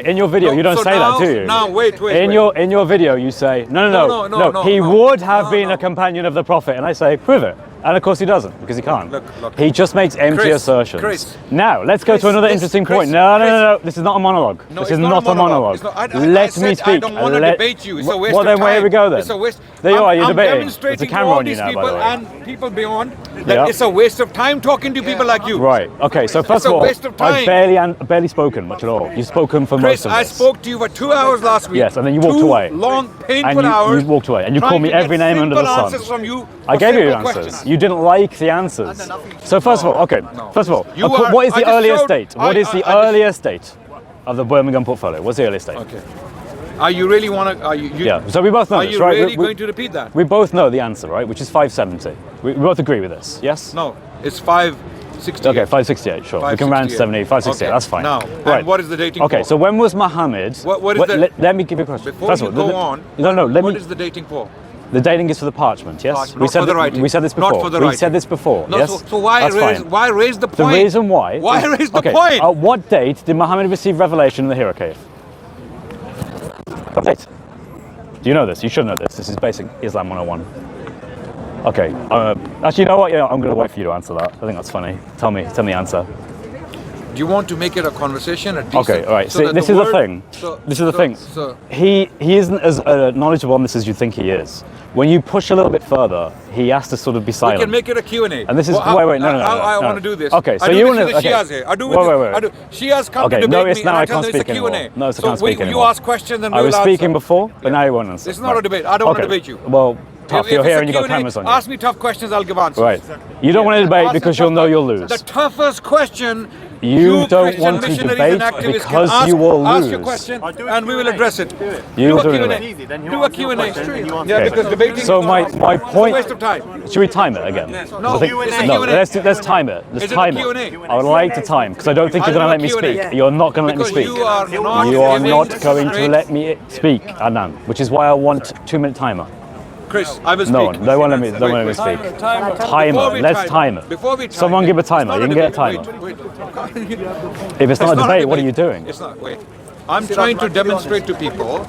in your video, you don't say that, do you? Now, wait. In your video, you say, no, he would have been a companion of the Prophet. And I say, prove it. And of course he doesn't, because he can't. Look. He just makes empty assertions. Chris, now, let's go to another interesting point. No. This is not a monologue. No, this is not a monologue. Let me speak. I don't want to debate you. It's a waste of time. Well, then where we go then? It's a waste. There you are, you're debating. There's a camera on you now, by the way. And people beyond that it's a waste of time talking to people like you. Right. Okay. So first of all, I've barely spoken much at all. You've spoken for most of this. I spoke to you for 2 hours last week. Yes, and then you walked away. Long, painful hours. You walked away, and you called me every name under the sun. Answers from you. I gave you answers. You didn't like the answers. So first of all, what is the earliest date? What is the earliest date of the Birmingham portfolio? What's the earliest date? Okay. Are you really want to? Yeah. So we both know this, right? Are you really going to repeat that? We both know the answer, right? Which is 570. We both agree with this. Yes. No, it's 568. Okay, 568. Sure. We can round to 70. 568. Okay. That's fine. Now, right. And what is the dating? Okay. For? So when was Muhammad? What is the? Let me give you a question. Before you go on. No. What is the dating for? The dating is for the parchment, yes? We said this before. Not for the writing. We said this before, no, yes? So why raise the point? The reason why... Why raise the point? At what date did Muhammad receive revelation in the Hira cave? What date? Do you know this? You should know this. This is basic Islam 101. Okay. Actually, you know what? Yeah, I'm going to wait for you to answer that. I think that's funny. Tell me the answer. Do you want to make it a conversation? Okay, all right. See, this is the thing. This is the thing. He isn't as knowledgeable on this as you think he is. When you push a little bit further, he has to sort of be silent. We can make it a Q&A. And this is... Well, wait, no. I want to do this. Okay, so you want to... Shias here. I do with Shias come to debate no, it's me now and I I tell can't them speak it's a Q&A. anymore. No, it's I can't speak anymore. You ask questions and I was speaking answer. before, but now you won't answer. It's not a debate. I don't want to debate you. Well, tough. You're here and you've got cameras on you. Ask me tough questions, I'll give answers. Right. You don't want to debate because you'll know you'll lose. The toughest question... You don't want to debate because you will lose. Ask your question and we will address it. You do a Q&A. Do a Q&A. Yeah, because debating so my point... is a waste of time. Should we time it again? No, let's time it. Let's time it. I would like to time because I don't think you're going to let me speak. You're not going to let me speak. You are not going to let me speak, Adnan, which is why I want 2-minute timer. Chris, I will speak. No, they won't let me speak. Timer. Let's time it. Before we time Someone give a timer. You can get a timer. If it's not a debate, what are you doing? It's not. Wait. I'm trying to demonstrate to people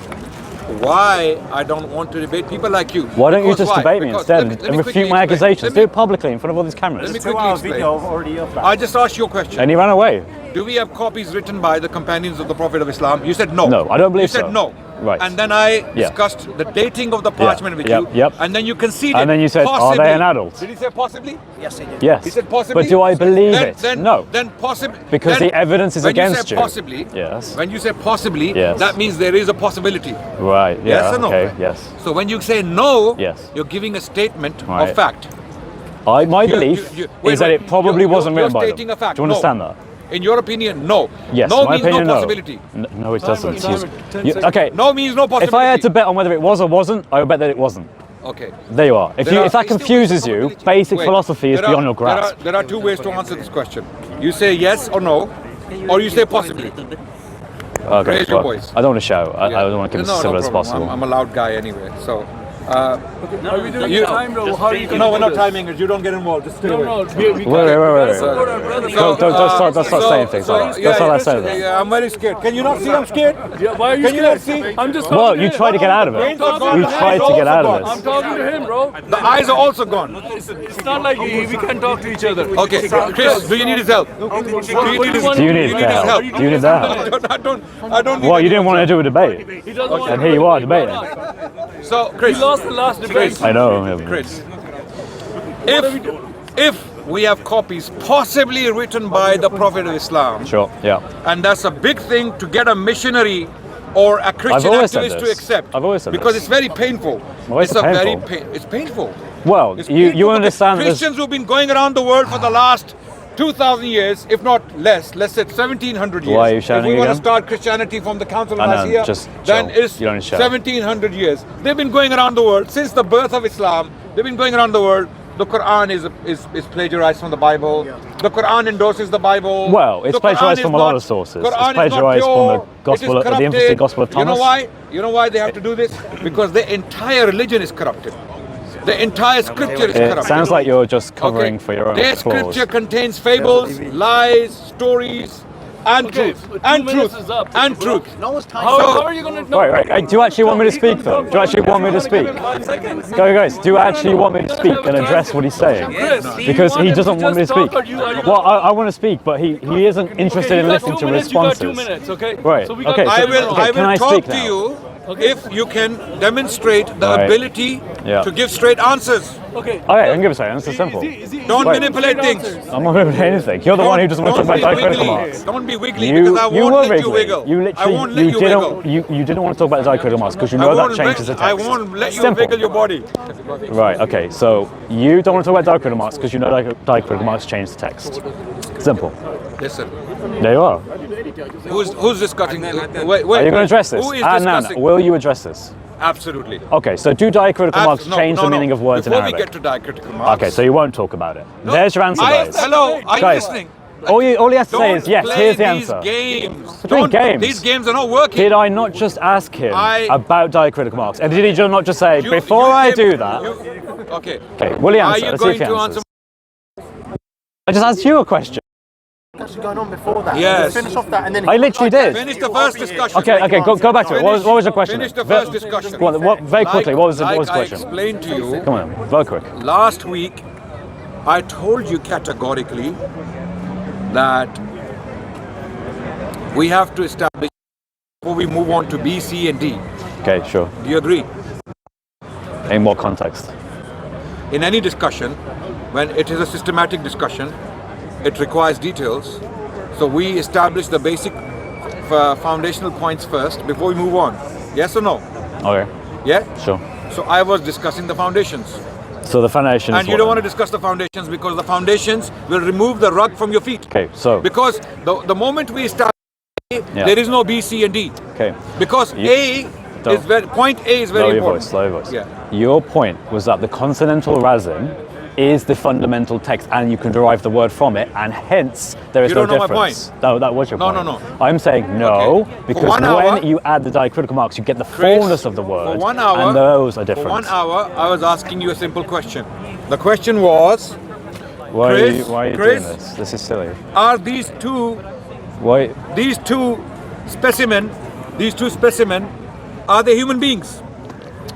why I don't want to debate people like you. Why don't you just debate me instead and refute my accusations? Do it publicly in front of all these cameras. Let me quickly explain. I just asked you a question. And he ran away. Do we have copies written by the companions of the Prophet of Islam? You said no. No, I don't believe so. You said no. Right. And then I discussed the dating of the parchment with you. Yep. And then you conceded. And then you said, possibly. Are they an adult? Did he say possibly? Yes, I did. Yes. He said possibly. But do I believe it? No. Then possibly. Because the evidence is against you. Possibly. Yes. When you say possibly, that means there is a possibility. Right. Yeah. Yes or no? Okay. Yes. So when you say no, yes, you're giving a statement of fact. My belief is that it probably wasn't written by them. Do you understand that? In your opinion, no. Yes, no my means opinion, no possibility. No, it doesn't. Okay. No means no possibility. If I had to bet on whether it was or wasn't, I would bet that it wasn't. Okay. There you are. If that confuses you, basic philosophy is beyond your grasp. There are 2 ways to answer this question. You say yes or no, or you say possibly. Okay. Raise your voice. I don't want to shout. I don't want to keep it as civil as possible. I'm a loud guy anyway, so. Are we doing time though? How are you No, we're not timing it. You don't get involved. Just stay away. Wait. Don't start saying things like that. Don't start saying that. Yeah, I'm very scared. Can you not see I'm scared? Yeah, why are you Can you not see? I'm just Well, you tried to get out of it. You tried to get out of I'm talking to him, bro. The eyes are also gone. It's not like we can talk to each other. Okay, Chris, do you need his help? Do you need help? Do you need that? I don't need Well, you didn't want to do a debate. And here you are debating. So, Chris. We lost the last debate. I know. Chris, if we have copies possibly written by the Prophet of Islam, sure, yeah, and that's a big thing to get a missionary or a Christian activist to accept. I've always said because this. It's very painful. It's painful. It's painful. Well, you understand Christians who've been going around the world for the last 2,000 years, if not less, let's say 1,700 years. Why are you shouting If we want to again? start Christianity from the Council of Nicaea, then chill. it's 1,700 years. They've been going around the world since the birth of Islam. They've been going around the world. The Quran is plagiarized from the Bible. The Quran endorses the Bible. Well, it's plagiarized from a lot of sources. It's plagiarized from the gospel, the emphasis gospel of Thomas. You know why? You know why they have to do this? Because the entire religion is corrupted. The entire scripture is corrupted. It sounds like you're just covering for your own Their cause. scripture contains fables, lies, stories, and Okay, truth, but and 2 minutes truth, is up. and truth. No one's time. How are you going to know? Right, right. Do you actually want me to speak though? Do you actually want me to speak? 5 seconds. Guys, do you actually want me to speak and address what he's saying? Chris, Because he doesn't want me to speak. Are you Well, I want to speak, but he isn't interested in listening to responses. You got 2 minutes, okay? Right, So we got okay, I will, Okay, I can will I talk speak to now? you if you can demonstrate the Right. ability Yeah. to give straight answers. Okay. Okay, I can give a second. This is simple. Don't Right. manipulate things. I'm not going to anything. You're the one who doesn't want to talk about diacritical marks. Don't be wiggly because I You won't were let you wiggly. wiggle. You I literally won't let you wiggle. you didn't want to talk about the diacritical marks because you I know that won't changes the wig- text. I won't let you Simple. wiggle your body. Right, okay, so you don't want to talk about diacritical marks because you know diacritical marks change the text. Simple. Listen, There you are. who's discussing? Wait, Are you going to address this? Who is Adnan, discussing? will you address this? Absolutely. Okay, so do diacritical marks No, change no, the no. meaning of words Before in we Arabic? get to diacritical marks. Okay, so you won't talk about it. No, There's your answer, guys. Hello, are you Guys, listening? all he has to say Don't is yes, play here's the these answer. games. Playing games. These games are not working. Did I not just ask him I- about diacritical marks? And did he not just say, You- before you I gave- do that? Okay. Okay, will he Are answer? you Let's see if going he to answers. answer? I just asked you a question. Actually going on before that. Yes. Let's finish off that and then. I literally did. Finish the first discussion. Okay, go back to it. What was your question? Finish the Ve- first discussion. Go on, very quickly, what was the like question? I explained to you Come on, very quick. last week. I told you categorically that we have to establish before we move on to B, C, and D. Okay, sure. Do you agree? In what context? In any discussion, when it is a systematic discussion, it requires details. So we establish the basic foundational points first before we move on. Yes or no? Okay, Yeah? sure. So I was discussing the foundations. So the foundation is And you don't want to discuss the foundations because the foundations will remove the rug from your feet. Okay, so, Because the moment we establish A, Yeah. there is no B, C, and D. okay. Because Don't- point A is very Lower your important. voice, lower your voice. Yeah. Your point was that the consonantal razim is the fundamental text and you can derive the word from it and hence there is You no don't know my difference. No, that was your No, point. no, no. I'm saying no, Okay. For because 1 when hour- you add the diacritical marks you get the Chris, fullness of the word For 1 hour, and those are different. For 1 hour, I was asking you a simple question. The question was, Why Chris, are you Chris. doing this? This is silly. are these two Why? specimen, are they human beings?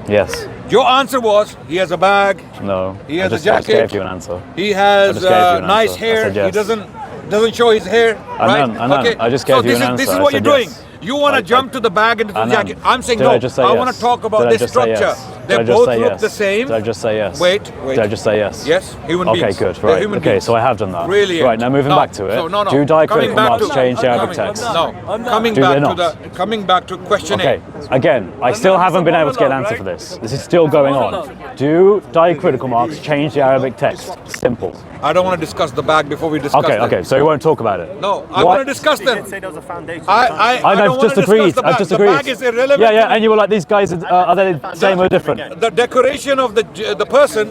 Yes. Your answer was, he has a bag, No. He I has a just gave jacket. you an answer. he I has just gave you an nice answer. I hair, said yes. he doesn't show his hair, right? Anand, I just gave so you this an is this answer. is I what you're said doing. yes. You want to I- jump to the bag and to the Anand, jacket. I'm saying did no. I just say I yes? want to talk about Did I this just say structure. yes? They Did I just both say look yes? the same. Did I just say yes? Wait. Did I just say yes? Yes, human Okay, beings. good. They're Right. human Okay, beings. so I have done that. Brilliant. Right, now moving No, back to it. so no. Do Coming diacritical back marks to- change the Arabic coming- text? No. Coming Do they back to not? coming back to question Okay, A. again, I still haven't been able to get an answer for this. This is still going on. Do diacritical marks change the Arabic text? Simple. I don't want to discuss the bag before we discuss Okay, them. okay, so you won't talk about it. No, I What? want to discuss He them. did say there was a foundation. I I've don't want just to discuss agreed. the bag. I've just The agreed. bag is irrelevant. Yeah, yeah, and you were like, these guys are they the same or different? The decoration of the person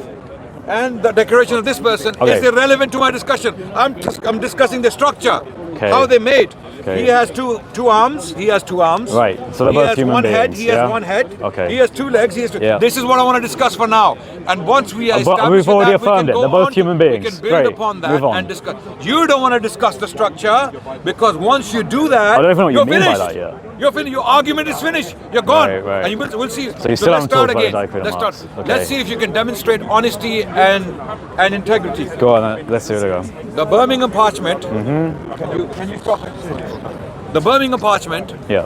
and the decoration of this person Okay. is irrelevant to my discussion. I'm discussing the structure, Okay. how they made. Okay. He has two arms. He has two arms. Right, so they're he both has human one head. beings, He has yeah? one head. Okay. He has two legs. He has two. Yeah. This is what I want to discuss for now. And once we establish But we've already that, we affirmed can it. go They're both on to- human We beings. can build Great. upon that Move on. and discuss. You don't want to discuss the structure because once you do that, I don't even know what you you're mean by finished. that yet. You're finished. Your argument is finished. You're gone. Right, right. And we'll see. So you still let's haven't start talked about again. the diacritical Let's start. marks. Okay. Let's see if you can demonstrate honesty and integrity. Go on, let's see where they go. The Birmingham parchment. Can you stop it? The Birmingham parchment, Yeah,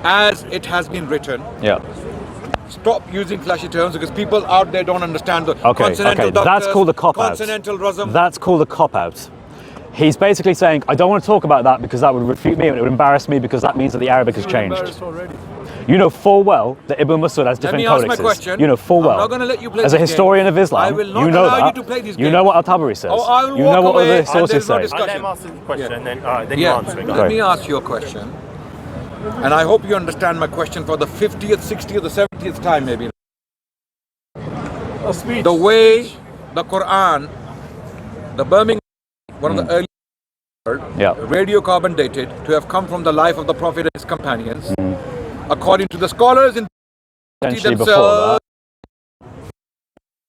as it has been written, yeah. stop using flashy terms because people out there don't understand the Okay, consonantal okay. That's doctors, called a cop-out. consonantal rasm. That's called a cop-out. He's basically saying, I don't want to talk about that because that would refute me and it would embarrass me because that means that the Arabic has changed. You know full well that Ibn Masud has different me ask my codexes. question. You know full I'm well. not gonna let you play As a these historian games. of Islam, I will not you know allow that. you to play these You games. know what Al-Tabari says. Oh, I will you walk know what away other and sources there's no say. discussion. Let him answer the question and then you Yeah, answer it. let Right. me ask you a question. And I hope you understand my question for the 50th, 60th, or 70th time maybe. A speech. The way the Quran, the Birmingham, one of the early Yeah. radiocarbon dated to have come from the life of the Prophet and his companions, according to the scholars in Potentially before themselves.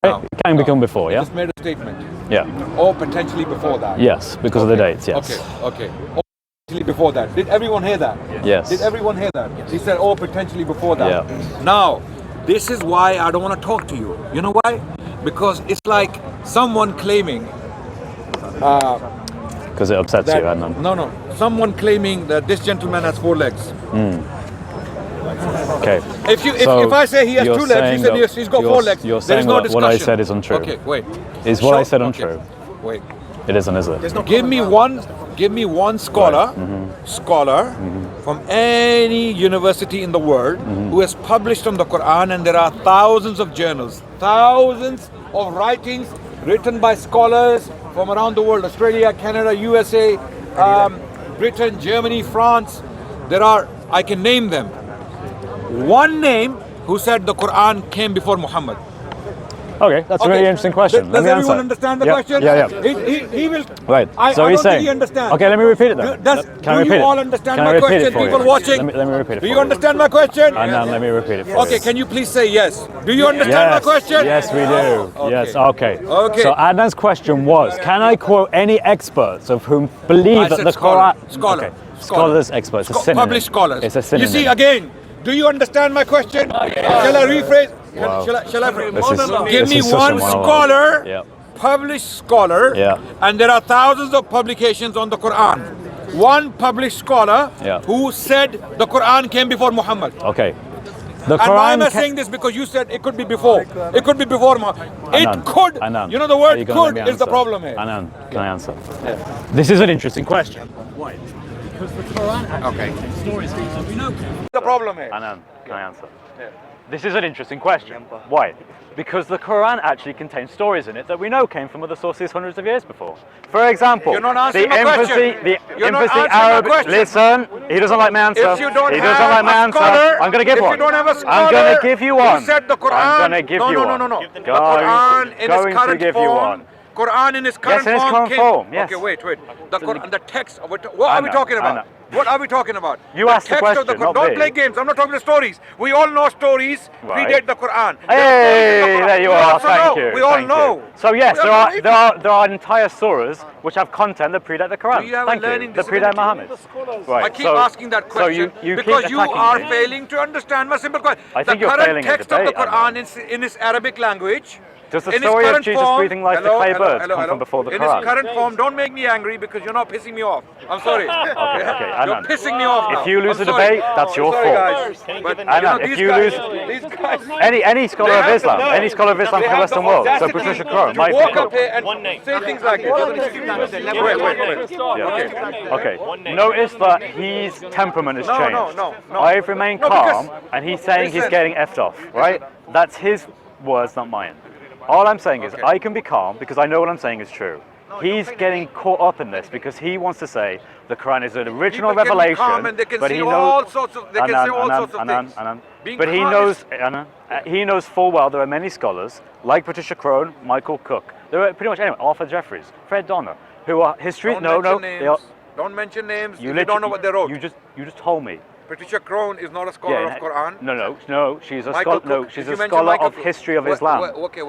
that. Right? It can become before, yeah? Just made a statement. Yeah. Or potentially before that. Yes, because of the dates, yes. Okay, okay. before that. Did everyone hear that? Yes. Did everyone hear that? He said, oh, potentially before that. Yeah. Now, this is why I don't want to talk to you. You know why? Because it's like someone claiming Because it upsets that, you, Adnan. no, someone claiming that this gentleman has 4 legs. Okay. If I say he has you're 2 legs, you saying said that he's got you're- 4 legs. You're There is saying no what discussion. I said is untrue. Okay, wait. Is what I said Okay. untrue? Wait. It isn't, is it? Give me one scholar, from any university in the world who has published on the Quran, and there are thousands of journals, thousands of writings written by scholars from around the world, Australia, Canada, USA, Britain, Germany, France. I can name them. One name who said the Quran came before Muhammad. Okay, that's a really interesting question. Does Let me everyone answer. understand the Yeah, question? Yeah. He will. Right. I So don't he's think saying. he understands. Okay, let me repeat it then. Do you all understand Can I my repeat question? it for you? People watching. Let me repeat it for Do you. you understand my question? Adnan, let me repeat it for you. Okay, can you please say yes? Do you understand my Yes, question? yes, we do. Okay. Yes, okay. Okay. So Adnan's question was, can I quote any experts of whom I believe that said the scholar. Quran... Scholar. Okay. Scholars, experts, a synonym. Published scholars. It's a synonym. You see, again, do you understand my question? Shall I rephrase? Wow. Shall I rephrase? Give This me is such a one monologue. scholar, Yeah. published scholar, Yeah. and there are thousands of publications on the Quran. One published scholar Yeah. who said the Quran came before Muhammad. Okay. The And why am I Quran saying this? Because you said it could be before. It could be before Muhammad. It Anand, could. Anand, You know the are word you gonna let could me is the answer? problem here. Anand, can I answer? This is an interesting question. Okay. The problem here. Anand, can I answer? This is an interesting question. Why? Because the Quran actually contains stories in it that we know came from other sources hundreds of years before. For example, You're not answering the my emphasis, question. the You're not emphasis answering my Arab. question. Listen, he doesn't like my answer. If you don't he have doesn't like my a answer. scholar, I'm going to give if one. you don't have a scholar I'm going to give you one. who said the Quran, I'm going to give no, you no, one. no, no, no. The Going Quran to- in going its to current give you form. one. Quran in its current in its form. current form, yes. Okay, wait. The Quran, the text. What are we Anand, talking about? Anand. What are we talking about? You asked the text of the question, Quran. not Don't me. play games. I'm not talking the stories. We all know stories Right. predate the Quran. Hey, there you We are. also Thank know. you. We all thank know. You. So yes, We are there are entire surahs which have content that predate the Quran. We have a Thank you. learning That predate Muhammad. Right. I keep asking that question so you because keep you attacking are me. failing to understand my simple question. I think the you're current failing at text of the debate, Quran Adnan. in its Arabic language. Does the in its story of current Jesus form, breathing life to clay birds come from before the in Quran? its current form, don't make me angry because you're not pissing me off. I'm sorry. Okay, You're Anand. pissing me off now. If you lose I'm the sorry. debate, that's your Sorry, fault. guys. But Anand, if these you guys, lose- these guys, Any scholar they of have Islam, the- any scholar of Islam they from the have Western the world, so audacity Patricia Crone, to Michael walk Cook. up here and say things like this. Yeah. Okay. Notice that his temperament has changed. No. I've remained No, because- calm, and he's saying he's Listen. getting effed off. Right? That's his words, not mine. All I'm saying is Okay. I can be calm because I know what I'm saying is true. He's getting caught up in this because he wants to say the Quran is an original People can be revelation, calm and they can but see he all knows. sorts of- they can say all sorts of things. Being But he calm knows. is- He knows full well there are many scholars like Patricia Crone, Michael Cook. There are pretty much anyone. Arthur Jeffries, Fred Donner, who are history. Don't No, mention they are. names. Don't mention names. You if you don't know what they wrote. You just told me. Patricia Crone is not a scholar of Quran. No. She's a Michael scholar. No, Cook. she's Did a you mention scholar Michael of Cook? history of Islam. Okay.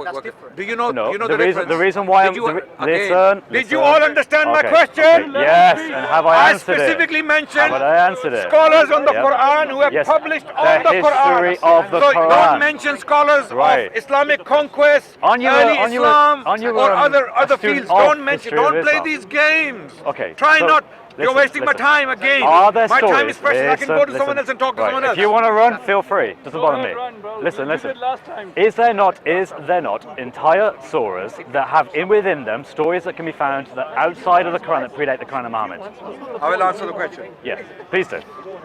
Do you know? No, do you know the the reason- difference? the reason why Did I'm- you, listen, Did you listen. all understand my Okay, question? okay. Yes, and have I answered it? specifically mentioned Have I answered it? scholars on the Yep. Quran who have Yes, published the on the Quran. history of the so Quran. don't mention scholars Right. of Islamic conquest, On your- early on your- Islam, on your, or other a student fields. of Don't mention. history of Don't play Islam. these games. Okay, Try so not. You're listen, wasting listen. my time again. Are there My stories? time is precious. I can go to someone else and talk to Right, someone else. If you want to run, feel free. Doesn't bother me. Listen. Is there not entire surahs that have within them stories that can be found that outside of the Quran that predate the Quran of Muhammad? I will answer the question. Yes, please do.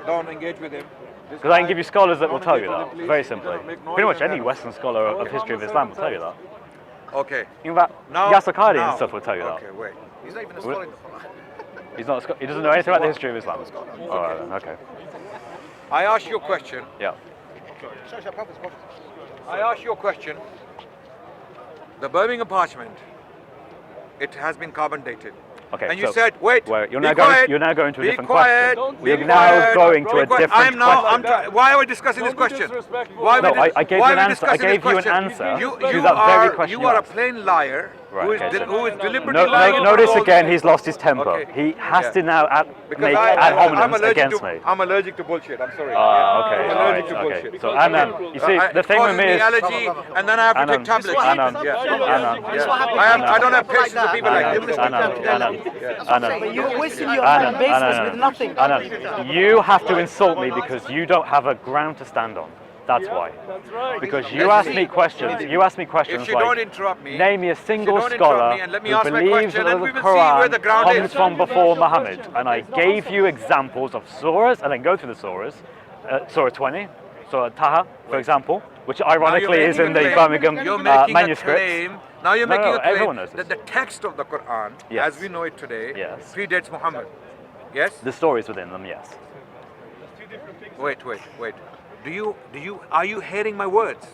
Don't engage with him. Because I can give you scholars that will tell you that, Please. very simply. Make noise Pretty much and any that. Western scholar of history of Islam will tell you that. Okay. In fact, Now, Yasser Qadi now. and stuff will tell you Okay, that. wait. He's not even a scholar in the Quran. He doesn't know anything about the history of Islam. All right then, okay. I asked you a question. Yeah. I asked you a question. The Birmingham parchment, it has been carbon dated. Okay, and you so- said, wait, You're be now quiet, you're now going to a be different quiet, question. be We're now quiet, going to be a quiet. different question. Why are we discussing this question? Why No, we I gave why you an we answer. I discussing this gave you an question? answer You, to you that very are question you are a asked. plain liar Right, okay, so- who is deliberately No, lying. notice about all again, these he's lost his temper. Okay. He has Yeah. to now Because make ad I'm hominems allergic against to me. I'm allergic to bullshit. I'm sorry. Okay, I'm all allergic right, to okay. bullshit. So Anand, you see, the It thing with causes me me is allergy, and then I have to take Anand, tablets. Anand, Yeah. Anand, Yeah. I don't have patience with people like this. Anand, You're wasting your time baseless with nothing. Anand, you have to insult me because you don't have a ground to stand on. That's why. That's right. Because you ask me questions. You ask me If questions you like, don't interrupt me, name me a single don't interrupt scholar me and let me who ask my believes question that and the we will see where the Quran ground comes is. from before Muhammad. And I gave you examples of surahs, and then go through the surahs. Surah 20, Surah Taha, for example, which ironically is in the Birmingham you're making manuscript. A claim. Now you're No, making no, a claim everyone knows that this. the text of the Quran, Yes. as we know it today, Yes. predates Muhammad. Yes? The stories within them, yes. Wait. Are you hearing my words?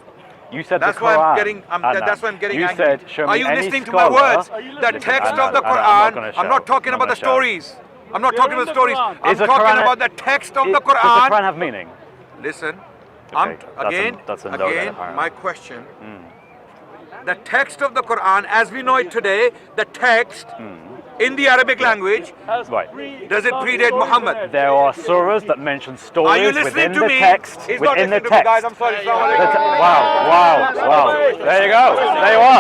You said That's the why Quran. I'm getting. That's why I'm getting you angry. said, show me Are you any listening to scholar. my words? Are you The listening to text my of the words? Quran. I'm not talking about the show. stories. I'm not talking about the stories. I'm Is the talking Quran- about the text of the Does the Quran Quran. have meaning? Listen. Okay, that's a no then, Again, apparently. my question. The text of the Quran, as we know it today, the text in the Arabic language, Right. does it predate Muhammad? There are surahs that mention Are you stories listening within to the me? text. He's not Within the listening to me, guys. text. I'm sorry. The wow. There you go.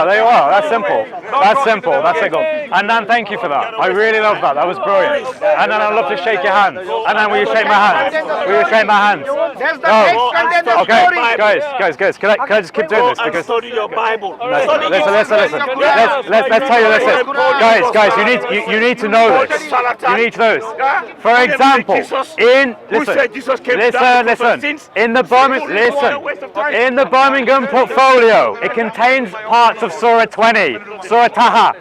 There you are. That's simple. That's simple. That's simple. Anand, thank you for that. I really love that. That was brilliant. And then I'd love to shake your hand. And then will you shake my hand? Will you shake my hand? There's the text contains the Okay, story. guys. Can I just keep doing this because Study your Bible. listen. Let's tell you this. Guys, you need to know this. You need to know this. For example, listen. In the Birmingham portfolio, it contains parts of Surah 20, Surah Taha.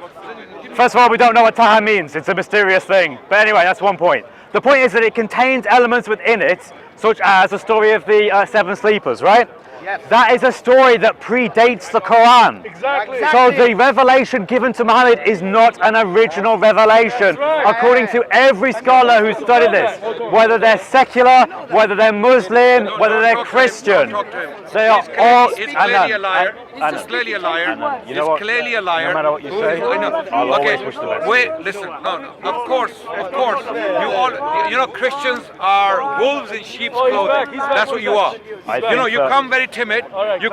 First of all, we don't know what Taha means. It's a mysterious thing. But anyway, that's one point. The point is that it contains elements within it, such as the story of the seven sleepers, right? Yes. That is a story that predates the Quran. Exactly. So the revelation given to Muhammad is not an original revelation, according to every scholar who studied this, whether they're secular, whether they're Muslim, whether they're Christian. They are all. It's clearly a liar. It's clearly a liar. You know what? It's clearly a liar. No matter what you say, I'll always push the best. Wait, listen. No. Of course. You know, Christians are wolves in sheep's clothing. That's what you are. You know, you come very timid. You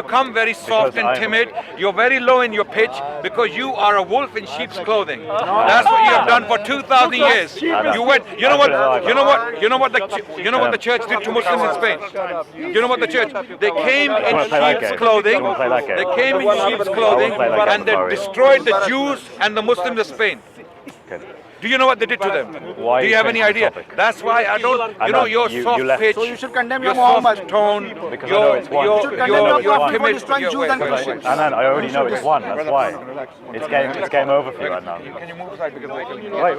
come very soft and timid. You're very low in your pitch because you are a wolf in sheep's clothing. That's what you have done for 2,000 years. You went. You know what the church did to Muslims in Spain. You know what the church? They came in sheep's clothing. They came in sheep's clothing and they destroyed the Jews and the Muslims of Spain. Do you know what they did to them? Why Do you have any change the idea? topic? That's why I don't. You know, your you soft left. pitch, So you should condemn your your Muhammad. soft tone, Because I know it's one. You should condemn your your Prophet for timid. destroying Jews and Christians. Anand, I already know it's one. That's why. It's game over for you, Anand. Can you move aside because they're killing you? Wait.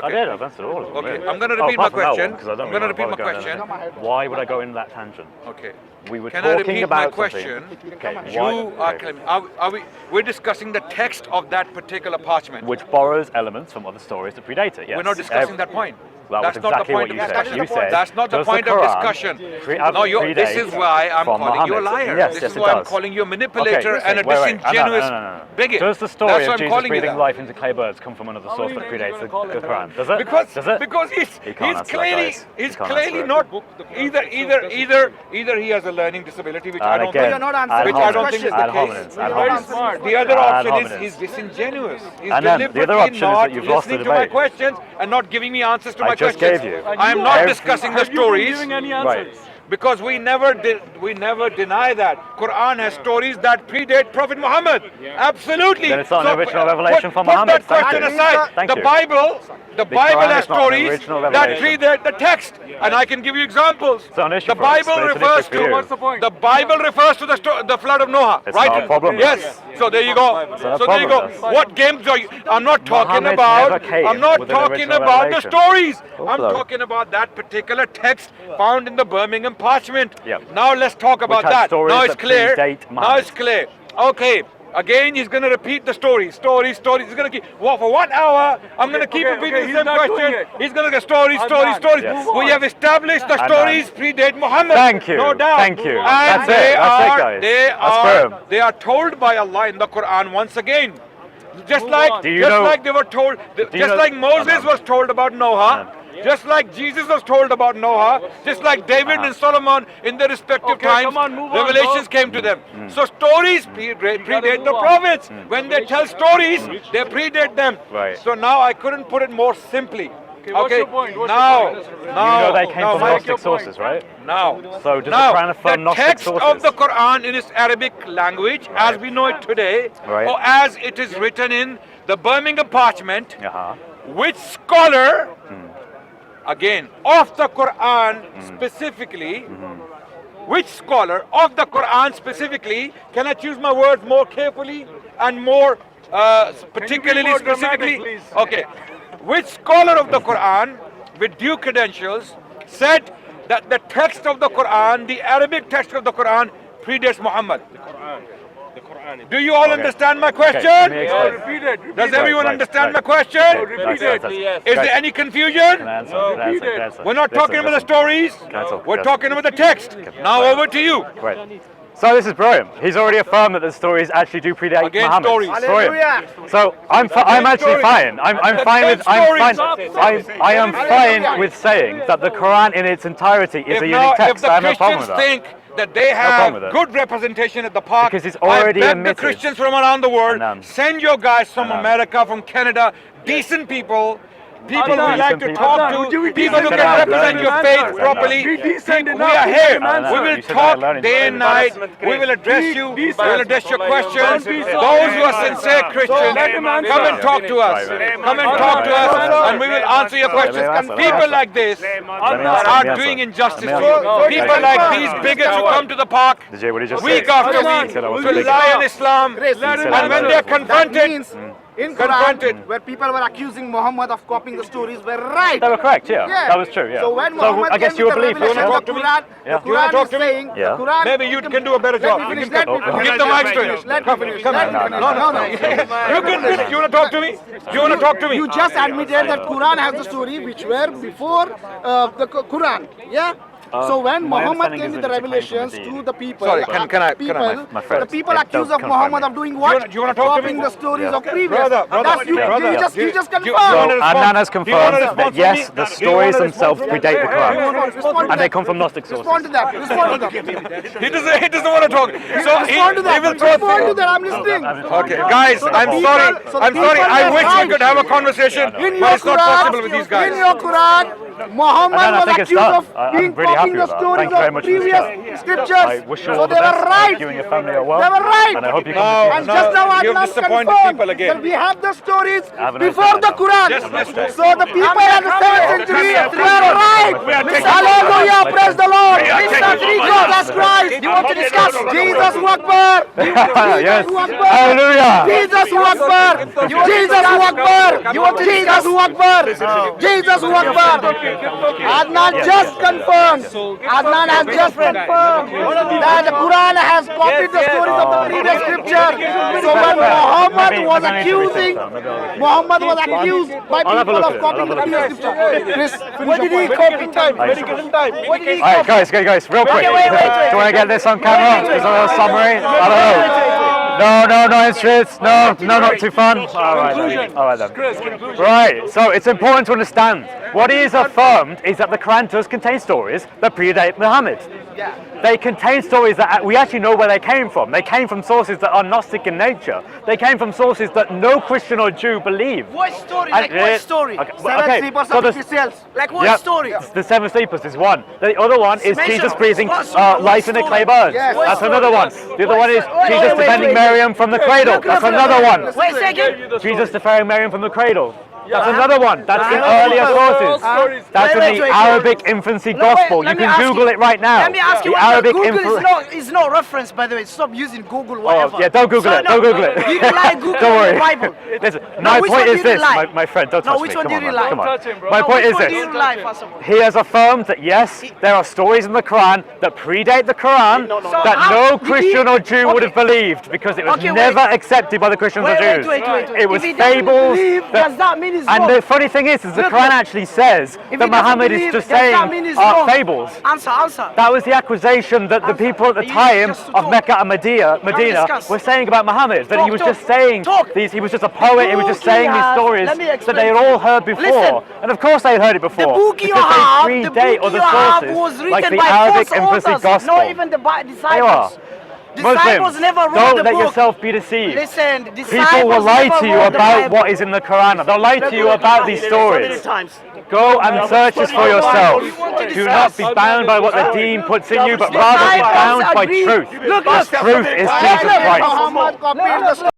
I did. I've answered all of them. Okay, really. I'm gonna repeat my apart from that question. one, 'cause I don't I'm gonna really repeat my bother going question. in. Why would I go in that tangent? Okay. We were Can I talking repeat about my question? something. Okay. You why- are claiming. Are we? We're discussing the text of that particular parchment. Which borrows elements from other stories that predate it. Yes. We're not discussing that point. Well, That's that's not the exactly point what of you discussion. said. You said, That's not the does point of Quran discussion. predate This is why I'm from calling you a Muhammad? liar. Yes, This yes, is it why I'm does. calling you a manipulator Okay, and a wait. disingenuous No. bigot. Does the story That's why of I'm calling Jesus you breathing that. life into clay birds come from another source that predates the Quran? Does it? Because Does it? he's He can't answer that, clearly guys. He he's can't clearly answer it. not either he has a learning disability, which And I don't again, think. You're not answering Which I don't think is ad the case. hominems, ad Very hominems. smart. The other Ad option is hominems. he's disingenuous. He's And then the other deliberately option is not that you've lost the listening to my debate. questions and not giving me answers to I my just questions. gave you. I am not Every- discussing the Have you been stories giving any Right. answers? because we never deny that Quran has stories that predate Prophet Muhammad. Absolutely. Then it's not an original revelation from put Muhammad. that question Thank you. aside. Thank The you. Bible Quran has is not an stories original that revelation. predate the text, and I can give you examples. It's not an issue The for us, Bible but it's an refers issue for you. to What's the point? the Bible refers to the flood of Noah, It's right? not a problem. Yes. So there you go. not a So there you go. problem. What games are you? I'm not talking Muhammad about. never came I'm not with an talking original about the revelation. stories. Oh, I'm hello. talking about that particular text found in the Birmingham parchment. Yep. Now let's talk about has that. stories Now it's that clear. predate Now Muhammad. it's clear. Okay. Again, he's going to repeat the stories. He's going to keep. Well, for 1 hour, I'm going to keep repeating the same question. He's going to get stories. Yes. We have established the And stories predate Muhammad. Thank you. No doubt. Thank you. And That's it, guys. They are told by Allah in the Quran once again. Just like they were told, just like Moses was told about Noah. Just like Jesus was told about Noah, just like David and Solomon in their respective times, revelations came to them. So stories predate the prophets. When they tell stories, they predate them. Right. So now I couldn't put it more simply. What's your point? Now, they came from Gnostic sources, right? Now, So does the Quran affirm the Gnostic text sources? of the Quran in its Arabic language, as we know it today, Right. or as it is written in the Birmingham parchment, Uh-huh. which scholar, again, of the Quran specifically, which scholar of the Quran specifically, can I choose my words more carefully and more particularly more specifically? dramatic, please? Okay. Which scholar of the Quran with due credentials said that the text of the Quran, the Arabic text of the Quran, predates Muhammad? Do you all understand my question? Let me explain. Repeat it. Does Right, everyone right, understand right. my question? That's- that's- Is guys, there any confusion? can I answer? Can I answer? Can I answer? We're not talking about the stories. Cancel. We're Cancel. talking about the text. Now over to you. Great. So this is brilliant. He's already affirmed that the stories actually do predate Again, Muhammad. stories. Brilliant. So I'm actually stories. fine. I'm fine with I am fine with saying that the Quran in its entirety is a unique If text. the I have no problem Christians with that. think that they problem with have it. good representation at the park, Because it's already I beg admitted. the Christians from around the world, Adnan. send your guys from Adnan. America, from Canada, decent people who Adnan. like to Decent talk people. Would you to, be people who decent can enough? represent your Adnan. faith Adnan. properly. Be decent We enough. are here. Adnan. We will You said talk that learning day and is night. embarrassment. We will address Be you. We decent. will address your questions. Don't be so Those who are arrogant. sincere Christians, Let him answer. come and talk to us. Right. Come and talk to us, and we will answer your questions. Let me answer. People like this are doing injustice to you. People like these bigots who come to the park DJ, what did you just week say? after He week said I was to bigot. rely on Islam, said and when I they're was confronted, In confronted. Quran, where people were accusing Muhammad of copying the stories, were right. They were correct, yeah. Yeah. That was true, yeah. So when Muhammad I guess came you with the believe revelation, it, talk to the me? Quran, Yeah. the You wanna Quran talk is to me? saying, Yeah. the Quran. maybe you can do a better job. Let me You finish. can- Let me finish. Give the mic to him. Let me finish. Come Let on. me finish. No, No, no. You can finish. You want to talk to me? You want to talk to me? You just admitted that Quran has the story which were before the Quran. Yeah. So when my Muhammad understanding came is with the that it came from revelations the- to the people, Sorry, can I- my friend, the people yeah, accused don't of confirm Muhammad it. of doing what? Do you wanna talk to me? Copying the stories Yeah. of previous. Brother, That's you brother. just You confirmed. wanna respond? Adnan has Do you wanna confirmed respond that to yes, me? the Do you stories wanna themselves respond to predate the that? Quran. Respond to And they that. come from Gnostic Respond sources. to that. Respond to that. He doesn't want to talk. So Respond to he that. will throw. Respond to that. I'm listening. Okay, guys, I'm people- sorry. so the I'm sorry. people I are wish we right. could have a conversation, In your but it's not possible with these Quran, guys. in your Quran, Muhammad Adnan, I was think it's accused done. of I'm being really happy copying the with that. stories Thank you very of much for this previous chat. scriptures. I wish you So all the they were best. right. You and your family are well. They were right. And I hope you No, come to And the just now you've Adnan disappointed confirmed people again. that we have the stories Have a nice before day, the Adnan. Quran. Just listen. So the people at the 7th century were right. Hallelujah, praise the Lord. Jesus Christ. You want to discuss? Jesus Akbar. Yes. Jesus Akbar. Hallelujah. Jesus Akbar. Jesus Akbar. Jesus Akbar. Jesus Akbar. Adnan just confirmed. Adnan has just confirmed that the Quran has copied the stories of the previous scripture. So when Muhammad was accused by I'll have a people look of at it. copying the I'll have a previous scripture. Chris, what did he copy? Medical time. What did he All right, copy? guys, real quick. Do you want to get this on camera? Is there a summary? I don't know. No interests. No, not too fun. All right then. Chris, conclusion. Right, so it's important to understand what he has affirmed is that the Quran does contain stories that predate Muhammad. They contain stories that we actually know where they came from. They came from sources that are Gnostic in nature. They came from sources that no Christian or Jew believe. What story? And- Like what story? Okay, Seven sleepers so of there's- officials. Like what Yep. story? The seven sleepers is one. The other one is Mention Jesus it. breathing What story? life in the clay birds. Yes. That's What another one. story? The other one is Wait, Jesus wait, defending wait. Miriam from the cradle. That's another one. Wait a second. Jesus defending Miriam from the cradle. That's another one. That's in earlier sources. That's in the Arabic infancy gospel. You let me can ask Google it right now. Let me ask you The one thing. Arabic Google is not reference, by the way. Stop using Google, whatever. Oh, yeah, don't Google it. no, Don't Google it. You like Google Don't worry. the Bible. Listen, No, my which point one do is you this, like? my friend. Don't touch which me. one Come do on, you man. like? Come on. Don't touch him, bro. My No, point Which is one do you this. like, first of all? He has affirmed that yes, there are stories in the Quran that predate the Quran So that how- no Christian or Jew would have believed because it was Okay, wait. never accepted by the Christians or Jews. Wait. It was If he doesn't fables. believe, does that mean he's And wrong? the funny thing is the Look, Quran look. actually says If that he doesn't Muhammad believe, is just does that saying mean he's wrong? fables. Answer. That was the accusation that the people at the you time just to of talk. Mecca and Medina discuss. were saying about Muhammad, that he was just saying these, he was just a poet, he was just book you saying these have- stories let me that explain they had to all you. heard before. Listen, And of course they had heard it before. The book you because have, they the predate book other you have sources, was written like the by Arabic false infancy authors, gospel. not even the disciples. Disciples Muslims, never wrote don't the let book. yourself be deceived. Listen, People disciples will lie never to you wrote the about Bible. what is in the Quran. They'll lie to you about these stories. Times. Go and search this for yourself. You want to Do not be discuss. bound by what the deen puts in you, but rather be Disciples bound by agreed. truth. Look, This truth is Jesus Christ. Muhammad copied the